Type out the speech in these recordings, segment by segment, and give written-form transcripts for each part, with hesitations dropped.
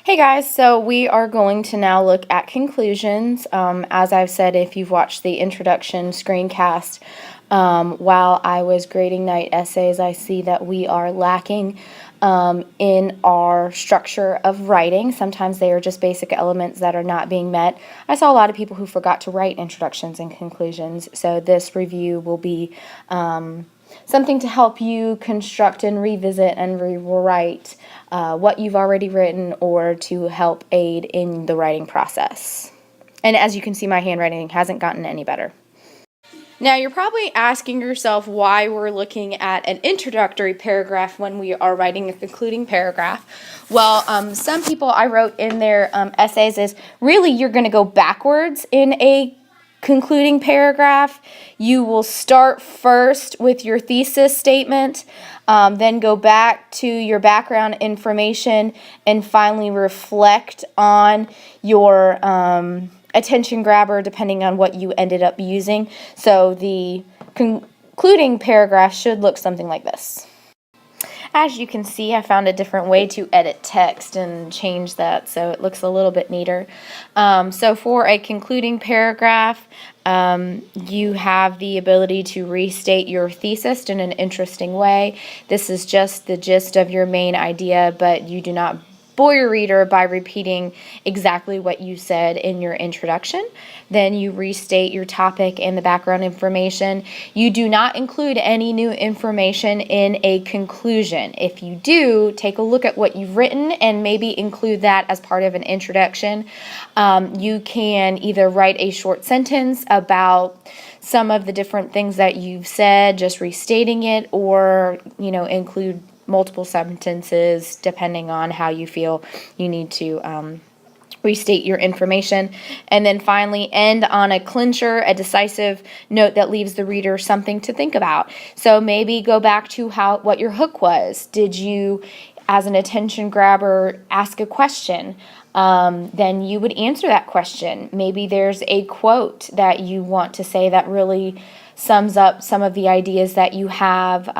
Hey guys, so we are going to now look at conclusions. As I've said, if you've watched the introduction screencast, while I was grading night essays, I see that we are lacking in our structure of writing. Sometimes they are just basic elements that are not being met. I saw a lot of people who forgot to write introductions and conclusions, so this review will be something to help you construct and revisit and rewrite what you've already written, or to help aid in the writing process. And as you can see, my handwriting hasn't gotten any better. Now, you're probably asking yourself why we're looking at an introductory paragraph when we are writing a concluding paragraph. Well, some people I wrote in their essays is really you're going to go backwards in a concluding paragraph. You will start first with your thesis statement, then go back to your background information, and finally reflect on your attention grabber depending on what you ended up using. So the concluding paragraph should look something like this. As you can see, I found a different way to edit text and change that so it looks a little bit neater. So for a concluding paragraph, you have the ability to restate your thesis in an interesting way. This is just the gist of your main idea, but you do not bore your reader by repeating exactly what you said in your introduction. Then you restate your topic and the background information. You do not include any new information in a conclusion. If you do, take a look at what you've written and maybe include that as part of an introduction. You can either write a short sentence about some of the different things that you've said, just restating it, or include multiple sentences depending on how you feel you need to restate your information. And then finally end on a clincher, a decisive note that leaves the reader something to think about. So maybe go back to what your hook was. Did you, as an attention grabber, ask a question? Then you would answer that question. Maybe there's a quote that you want to say that really sums up some of the ideas that you have.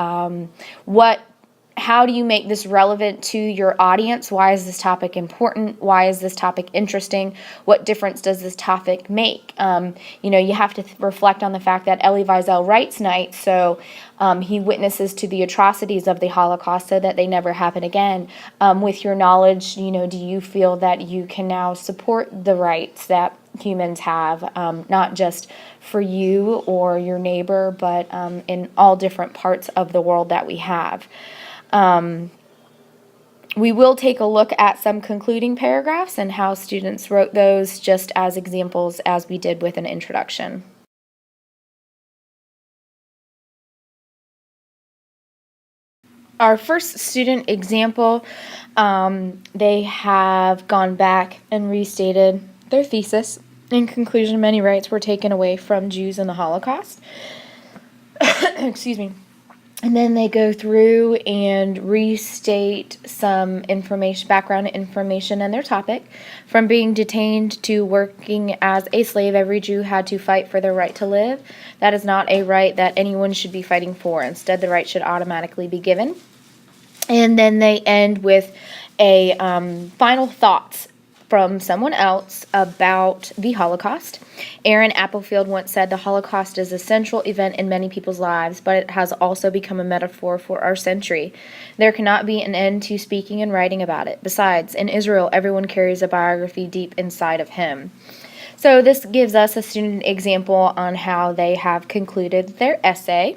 How do you make this relevant to your audience? Why is this topic important? Why is this topic interesting? What difference does this topic make? You have to reflect on the fact that Elie Wiesel writes night, so he witnesses to the atrocities of the Holocaust so that they never happen again. With your knowledge, do you feel that you can now support the rights that humans have, not just for you or your neighbor, but in all different parts of the world that we have? We will take a look at some concluding paragraphs and how students wrote those, just as examples as we did with an introduction. Our first student example, they have gone back and restated their thesis. In conclusion, many rights were taken away from Jews in the Holocaust. Excuse me. And then they go through and restate some information, background information on their topic. From being detained to working as a slave, every Jew had to fight for their right to live. That is not a right that anyone should be fighting for. Instead, the right should automatically be given. And then they end with a final thoughts from someone else about the Holocaust. Aaron Applefield once said, "The Holocaust is a central event in many people's lives, but it has also become a metaphor for our century. There cannot be an end to speaking and writing about it. Besides, in Israel, everyone carries a biography deep inside of him." So this gives us a student example on how they have concluded their essay.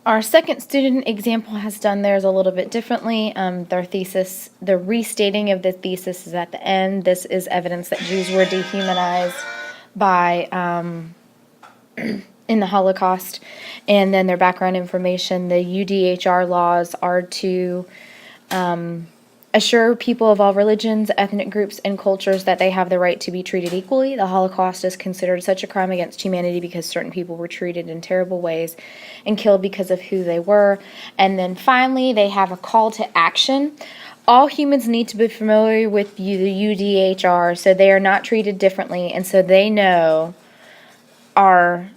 Our second student example has done theirs a little bit differently. Their thesis, the restating of the thesis is at the end. This is evidence that Jews were dehumanized by in the Holocaust. And then their background information, the UDHR laws are to assure people of all religions, ethnic groups, and cultures that they have the right to be treated equally. The Holocaust is considered such a crime against humanity because certain people were treated in terrible ways and killed because of who they were. And then finally, they have a call to action. All humans need to be familiar with the UDHR, so they are not treated differently, and so they know are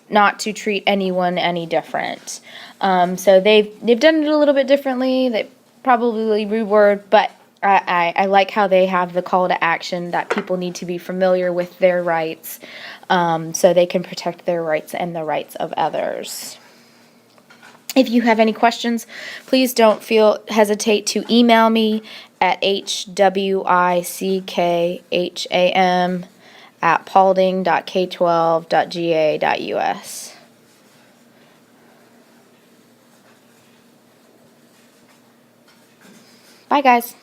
not to treat anyone any different. So they've done it a little bit differently. They probably reword, but I like how they have the call to action that people need to be familiar with their rights, so they can protect their rights and the rights of others. If you have any questions, please don't hesitate to email me at hwickam@paulding.k12.ga.us. Bye, guys.